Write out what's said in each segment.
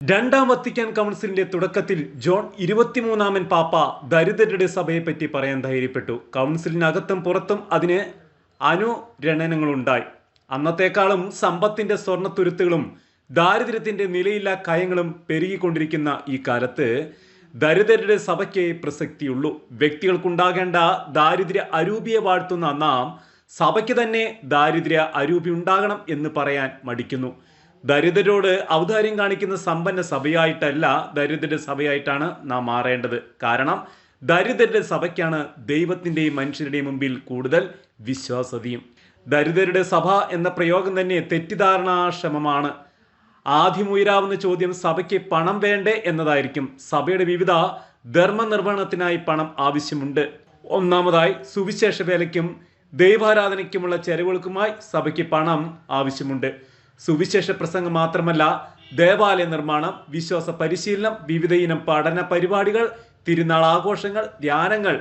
രണ്ടാം വത്തിക്കാൻ കൗൺസിലിന്റെ തുടക്കത്തിൽ ജോൺ 23-ാമൻ പാപ്പ ദരിദ്രരുടെ സഭയെപ്പറ്റി പറയാൻ ധൈര്യപ്പെട്ടു. കൗൺസിലിനകത്തും പുറത്തും അതിന് അനുരണനങ്ങളുണ്ടായി. അന്നത്തെക്കാളും സമ്പത്തിന്റെ സ്വർണ്ണത്തുരുത്തുകളും ദാരിദ്ര്യത്തിന്റെ നിലയില്ലാ കയങ്ങളും പെരുകിക്കൊണ്ടിരിക്കുന്ന ഈ കാലത്ത് ദരിദ്രരുടെ സഭയ്ക്ക് പ്രസക്തിയുള്ളൂ. വ്യക്തികൾക്കുണ്ടാകേണ്ട ദാരിദ്ര്യ അരൂപിയെ വാഴ്ത്തുന്ന നാം സഭയ്ക്ക് തന്നെ ദാരിദ്ര്യ അരൂപി ഉണ്ടാകണം എന്ന് പറയാൻ മടിക്കുന്നു. ദരിദ്രരോട് ഔദാര്യം കാണിക്കുന്ന സമ്പന്ന സഭയായിട്ടല്ല, ദരിദ്രരുടെ സഭയായിട്ടാണ് നാം മാറേണ്ടത്. കാരണം ദരിദ്രരുടെ സഭയ്ക്കാണ് ദൈവത്തിൻ്റെയും മനുഷ്യരുടെയും മുമ്പിൽ കൂടുതൽ വിശ്വാസ്യതയും. ദരിദ്രരുടെ സഭ എന്ന പ്രയോഗം തന്നെ തെറ്റിദ്ധാരണാക്ഷമമാണ്. ആദ്യം ഉയരാവുന്ന ചോദ്യം സഭയ്ക്ക് പണം വേണ്ടേ എന്നതായിരിക്കും. സഭയുടെ വിവിധ ധർമ്മനിർവഹണത്തിനായി പണം ആവശ്യമുണ്ട്. ഒന്നാമതായി സുവിശേഷ വേലയ്ക്കും ദൈവാരാധനയ്ക്കുമുള്ള ചെലവുകൾക്കുമായി സഭയ്ക്ക് പണം ആവശ്യമുണ്ട്. സുവിശേഷ പ്രസംഗം മാത്രമല്ല, ദേവാലയ നിർമ്മാണം, വിശ്വാസ പരിശീലനം, വിവിധ ഇനം പഠന പരിപാടികൾ, തിരുനാൾ ആഘോഷങ്ങൾ, ധ്യാനങ്ങൾ,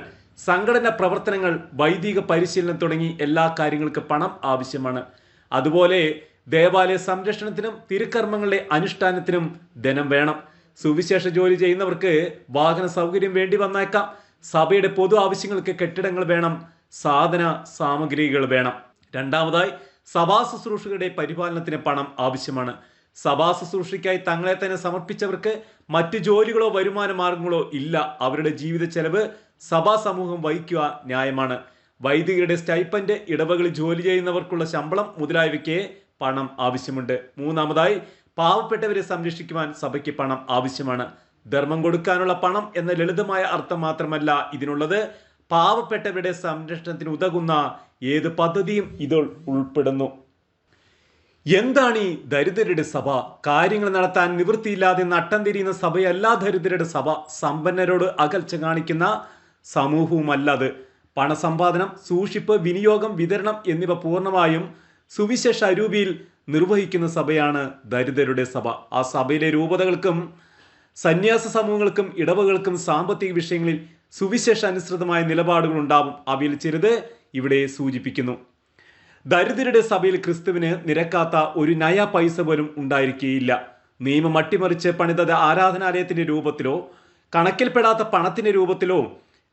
സംഘടന പ്രവർത്തനങ്ങൾ, വൈദിക പരിശീലനം തുടങ്ങി എല്ലാ കാര്യങ്ങൾക്കും പണം ആവശ്യമാണ്. അതുപോലെ ദേവാലയ സംരക്ഷണത്തിനും തിരുക്കർമ്മങ്ങളുടെ അനുഷ്ഠാനത്തിനും ധനം വേണം. സുവിശേഷ ജോലി ചെയ്യുന്നവർക്ക് വാഹന സൗകര്യം വേണ്ടി വന്നേക്കാം. സഭയുടെ പൊതു ആവശ്യങ്ങൾക്ക് കെട്ടിടങ്ങൾ വേണം, സാധന സാമഗ്രികൾ വേണം. രണ്ടാമതായി സഭാ ശുശ്രൂഷകളുടെ പരിപാലനത്തിന് പണം ആവശ്യമാണ്. സഭാ ശുശ്രൂഷയ്ക്കായി തങ്ങളെ തന്നെ സമർപ്പിച്ചവർക്ക് മറ്റ് ജോലികളോ വരുമാന മാർഗങ്ങളോ ഇല്ല. അവരുടെ ജീവിത ചെലവ് സഭാ സമൂഹം വഹിക്കുക ന്യായമാണ്. വൈദികരുടെ സ്റ്റൈപ്പൻഡ്, ഇടവകളിൽ ജോലി ചെയ്യുന്നവർക്കുള്ള ശമ്പളം മുതലായവയ്ക്ക് പണം ആവശ്യമുണ്ട്. മൂന്നാമതായി പാവപ്പെട്ടവരെ സംരക്ഷിക്കുവാൻ സഭയ്ക്ക് പണം ആവശ്യമാണ്. ധർമ്മം കൊടുക്കാനുള്ള പണം എന്ന ലളിതമായ അർത്ഥം മാത്രമല്ല ഇതിനുള്ളത്. പാവപ്പെട്ടവരുടെ സംരക്ഷണത്തിന് ഉതകുന്ന ഏത് പദ്ധതിയും ഇതിൽ ഉൾപ്പെടുന്നു. എന്താണ് ഈ ദരിദ്രരുടെ സഭ? കാര്യങ്ങൾ നടത്താൻ നിവൃത്തിയില്ലാതെ നട്ടം തിരിയുന്ന സഭയല്ല ദരിദ്രരുടെ സഭ. സമ്പന്നരോട് അകൽച്ച കാണിക്കുന്ന സമൂഹവുമല്ല അത്. പണസമ്പാദനം, സൂക്ഷിപ്പ്, വിനിയോഗം, വിതരണം എന്നിവ പൂർണ്ണമായും സുവിശേഷ അരൂപിയിൽ നിർവഹിക്കുന്ന സഭയാണ് ദരിദ്രരുടെ സഭ. ആ സഭയിലെ രൂപതകൾക്കും സന്യാസ സമൂഹങ്ങൾക്കും ഇടവകൾക്കും സാമ്പത്തിക വിഷയങ്ങളിൽ സുവിശേഷ അനുസൃതമായ നിലപാടുകൾ ഉണ്ടാവും. അവയിൽ ചിലത് ഇവിടെ സൂചിപ്പിക്കുന്നു. ദരിദ്രരുടെ സഭയിൽ ക്രിസ്തുവിന് നിരക്കാത്ത ഒരു നയ പൈസ പോലും ഉണ്ടായിരിക്കുകയില്ല. നിയമം അട്ടിമറിച്ച് പണിത ആരാധനാലയത്തിന്റെ രൂപത്തിലോ, കണക്കിൽപ്പെടാത്ത പണത്തിന്റെ രൂപത്തിലോ,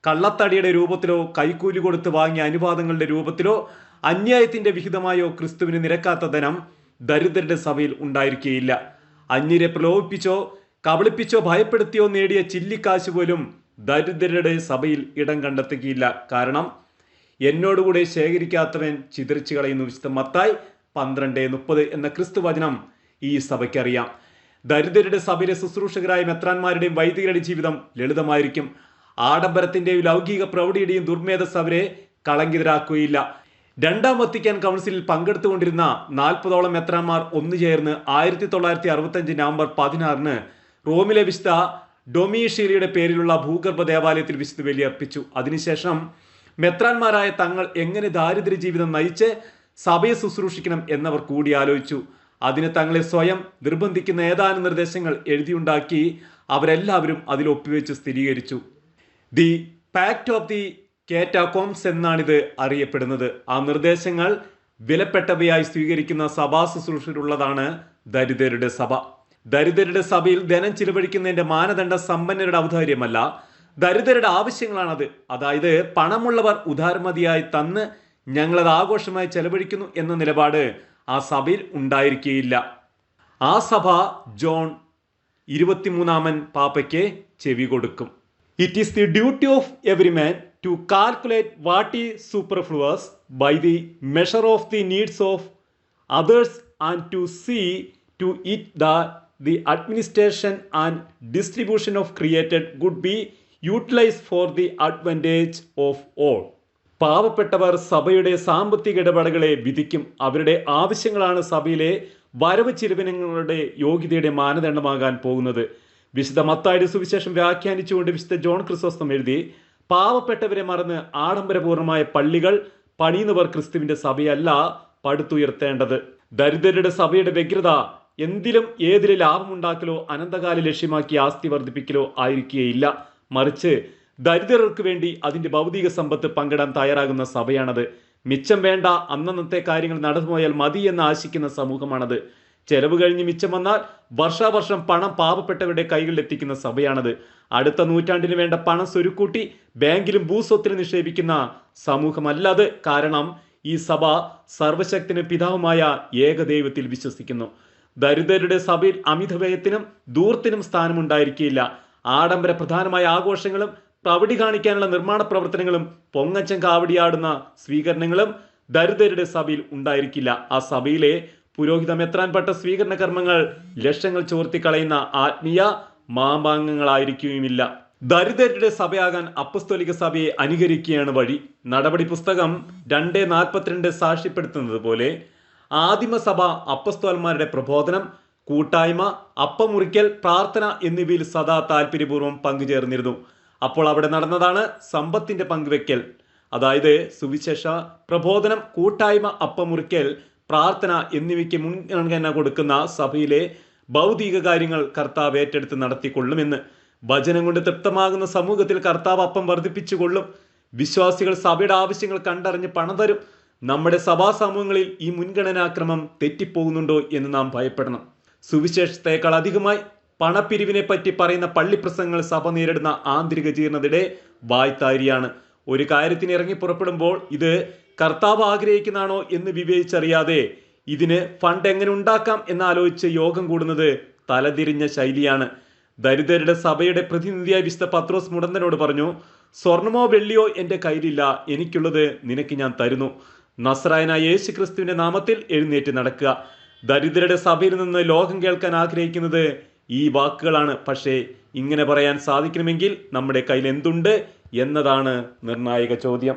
കള്ളത്തടിയുടെ രൂപത്തിലോ, കൈക്കൂലി കൊടുത്ത് വാങ്ങിയ അനുവാദങ്ങളുടെ രൂപത്തിലോ, അന്യായത്തിന്റെ വിഹിതമായോ ക്രിസ്തുവിന് നിരക്കാത്ത ധനം ദരിദ്രരുടെ സഭയിൽ ഉണ്ടായിരിക്കുകയില്ല. അന്യരെ പ്രലോഭിപ്പിച്ചോ കബളിപ്പിച്ചോ ഭയപ്പെടുത്തിയോ നേടിയ ചില്ലിക്കാശ് പോലും ദരിദ്രരുടെ സഭയിൽ ഇടം കണ്ടെത്തുകയില്ല. കാരണം എന്നോടുകൂടെ ശേഖരിക്കാത്തവൻ ചിതറിച്ചു കളയുന്നു. വിശുദ്ധ മത്തായി 12:30 എന്ന ക്രിസ്തു വചനം ഈ സഭയ്ക്കറിയാം. ദരിദ്രരുടെ സഭയിലെ ശുശ്രൂഷകരായ മെത്രാന്മാരുടെയും വൈദികരുടെ ജീവിതം ലളിതമായിരിക്കും. ആഡംബരത്തിന്റെയും ലൗകിക പ്രൗഢിയുടെയും ദുർമേധസ് അവരെ കളങ്കിതരാക്കുകയില്ല. രണ്ടാം വത്തിക്കാൻ കൗൺസിലിൽ പങ്കെടുത്തുകൊണ്ടിരുന്ന 40ഓളം മെത്രാന്മാർ ഒന്നുചേർന്ന് 1965 നവംബർ 16 റോമിലെ വിശുദ്ധ ഡൊമീഷ്യലിയുടെ പേരിലുള്ള ഭൂഗർഭ ദേവാലയത്തിൽ വിശുദ്ധ ബലി അർപ്പിച്ചു. അതിനുശേഷം മെത്രാന്മാരായ തങ്ങൾ എങ്ങനെ ദാരിദ്ര്യ ജീവിതം നയിച്ച് സഭയെ ശുശ്രൂഷിക്കണം എന്നവർ കൂടി ആലോചിച്ചു. അതിന് തങ്ങളെ സ്വയം നിർബന്ധിക്കുന്ന ഏതാനും നിർദ്ദേശങ്ങൾ എഴുതിയുണ്ടാക്കി അവരെല്ലാവരും അതിൽ ഒപ്പുവെച്ച് സ്ഥിരീകരിച്ചു. ദി പാക്ട് ഓഫ് ദി കാറ്റാകോംസ് എന്നാണിത് അറിയപ്പെടുന്നത്. ആ നിർദ്ദേശങ്ങൾ വിലപ്പെട്ടവയായി സ്വീകരിക്കുന്ന സഭാ ശുശ്രൂഷയിലുള്ളതാണ് ദരിദ്രരുടെ സഭ. ദരിദ്രരുടെ സഭയിൽ ധനം ചിലവഴിക്കുന്നതിന്റെ മാനദണ്ഡം സമ്പന്നരുടെ ഔദാര്യമല്ല, ദരിദ്രരുടെ ആവശ്യങ്ങളാണത്. അതായത് പണമുള്ളവർ ഉദാരമതിയായി തന്ന് ഞങ്ങളത് ആഘോഷമായി ചെലവഴിക്കുന്നു എന്ന നിലപാട് ആ സഭയിൽ ഉണ്ടായിരിക്കുകയില്ല. ആ സഭ ജോൺ 23-ാമൻ പാപ്പയ്ക്ക് ചെവി കൊടുക്കും. It is the duty of every man to calculate what is superfluous by the measure of the needs of others and to see to it that the administration and distribution of created good be utilized for the advantage of all. പാവപ്പെട്ടവർ സഭയുടെ സാമ്പത്തിക ഇടപാടുകളെ വിധിക്കും. അവരുടെ ആവശ്യങ്ങളാണ് സഭയിലെ വരവ് ചിലവിനങ്ങളുടെ യോഗ്യതയുടെ മാനദണ്ഡമാകാൻ പോകുന്നത്. വിശുദ്ധ മത്തായിയുടെ സുവിശേഷം വ്യാഖ്യാനിച്ചുകൊണ്ട് വിശുദ്ധ ജോൺ ക്രിസോസ്റ്റം എഴുതി, പാവപ്പെട്ടവരെ മറന്ന് ആഡംബരപൂർണമായ പള്ളികൾ പണിയുന്നവർ ക്രിസ്തുവിന്റെ സഭയല്ല പടുത്തുയർത്തേണ്ടത്. ദരിദ്രരുടെ സഭയുടെ വ്യഗ്രത എന്തിലും ഏതിലും ലാഭമുണ്ടാക്കലോ അനന്തകാല ലക്ഷ്യമാക്കി ആസ്തി വർദ്ധിപ്പിക്കലോ ആയിരിക്കുകയില്ല. മറിച്ച് ദരിദ്രർക്ക് വേണ്ടി അതിന്റെ ഭൗതിക സമ്പത്ത് പങ്കിടാൻ തയ്യാറാകുന്ന സഭയാണത്. മിച്ചം വേണ്ട, അന്നന്നത്തെ കാര്യങ്ങൾ നടന്നുപോയാൽ മതി എന്ന് ആശിക്കുന്ന സമൂഹമാണത്. ചെലവ് കഴിഞ്ഞ് മിച്ചം വന്നാൽ വർഷാവർഷം പണം പാവപ്പെട്ടവരുടെ കൈകളിൽ എത്തിക്കുന്ന സഭയാണത്. അടുത്ത നൂറ്റാണ്ടിന് വേണ്ട പണം സ്വരുക്കൂട്ടി ബാങ്കിലും ഭൂസ്വത്തിന് നിക്ഷേപിക്കുന്ന സമൂഹമല്ലത്. കാരണം ഈ സഭ സർവശക്തനും പിതാവുമായ ഏകദൈവത്തിൽ വിശ്വസിക്കുന്നു. ദരിദ്രരുടെ സഭയിൽ അമിതവ്യയത്തിനും ധൂർത്തിനും സ്ഥാനമുണ്ടായിരിക്കില്ല. ആഡംബര പ്രധാനമായ ആഘോഷങ്ങളും പ്രവടി കാണിക്കാനുള്ള നിർമ്മാണ പ്രവർത്തനങ്ങളും പൊങ്ങച്ചം കാവടിയാടുന്ന സ്വീകരണങ്ങളും ദരിദ്രരുടെ സഭയിൽ ഉണ്ടായിരിക്കില്ല. ആ സഭയിലെ പുരോഹിത മെത്രാൻപെട്ട സ്വീകരണ കർമ്മങ്ങൾ ലക്ഷങ്ങൾ ചോർത്തിക്കളയുന്ന ആത്മീയ മാമാങ്കങ്ങളായിരിക്കുകയുമില്ല. ദരിദ്രരുടെ സഭയാകാൻ അപ്പസ്തോലിക സഭയെ അനുകരിക്കുകയാണ് വഴി. നടപടി പുസ്തകം 2:42 സാക്ഷ്യപ്പെടുത്തുന്നത് പോലെ ആദിമസഭ അപ്പസ്തോലന്മാരുടെ പ്രബോധനം, കൂട്ടായ്മ, അപ്പമുറിക്കൽ, പ്രാർത്ഥന എന്നിവയിൽ സദാ താല്പര്യപൂർവ്വം പങ്കുചേർന്നിരുന്നു. അപ്പോൾ അവിടെ നടന്നതാണ് സമ്പത്തിന്റെ പങ്കുവെക്കൽ. അതായത് സുവിശേഷ പ്രബോധനം, കൂട്ടായ്മ, അപ്പമുറിക്കൽ, പ്രാർത്ഥന എന്നിവയ്ക്ക് മുൻഗണന കൊടുക്കുന്ന സഭയിലെ ഭൗതിക കാര്യങ്ങൾ കർത്താവ് ഏറ്റെടുത്ത് നടത്തിക്കൊള്ളുമെന്ന്. വചനം കൊണ്ട് തൃപ്തമാകുന്ന സമൂഹത്തിൽ കർത്താവ് അപ്പം വർദ്ധിപ്പിച്ചുകൊള്ളും. വിശ്വാസികൾ സഭയുടെ ആവശ്യങ്ങൾ കണ്ടറിഞ്ഞ് പണം തരും. നമ്മുടെ സഭാ സമൂഹങ്ങളിൽ ഈ മുൻഗണനാക്രമം തെറ്റിപ്പോകുന്നുണ്ടോ എന്ന് നാം ഭയപ്പെടണം. സുവിശേഷത്തേക്കാൾ അധികമായി പണപ്പിരിവിനെ പറ്റി പറയുന്ന പള്ളിപ്രസംഗങ്ങൾ സഭ നേരിടുന്ന ആന്തരിക ജീർണതയുടെ വായ്ത്താരിയാണ്. ഒരു കാര്യത്തിന് ഇറങ്ങി പുറപ്പെടുമ്പോൾ ഇത് കർത്താവ് ആഗ്രഹിക്കുന്നതാണോ എന്ന് വിവേചിച്ചറിയാതെ ഇതിന് ഫണ്ട് എങ്ങനെ ഉണ്ടാക്കാം എന്നാലോചിച്ച് യോഗം കൂടുന്നത് തലതിരിഞ്ഞ ശൈലിയാണ്. ദരിദ്രരുടെ സഭയുടെ പ്രതിനിധിയായ വിശുദ്ധ പത്രോസ് മുടന്തനോട് പറഞ്ഞു, സ്വർണമോ വെള്ളിയോ എൻ്റെ കയ്യിലില്ല, എനിക്കുള്ളത് നിനക്ക് ഞാൻ തരുന്നു. നസ്രായനായ യേശു ക്രിസ്തുവിന്റെ നാമത്തിൽ എഴുന്നേറ്റ് നടക്കുക. ദരിദ്രരുടെ സഭയിൽ നിന്ന് ലോകം കേൾക്കാൻ ആഗ്രഹിക്കുന്നത് ഈ വാക്കുകളാണ്. പക്ഷേ ഇങ്ങനെ പറയാൻ സാധിക്കണമെങ്കിൽ നമ്മുടെ കയ്യിൽ എന്തുണ്ട് എന്നതാണ് നിർണായക ചോദ്യം.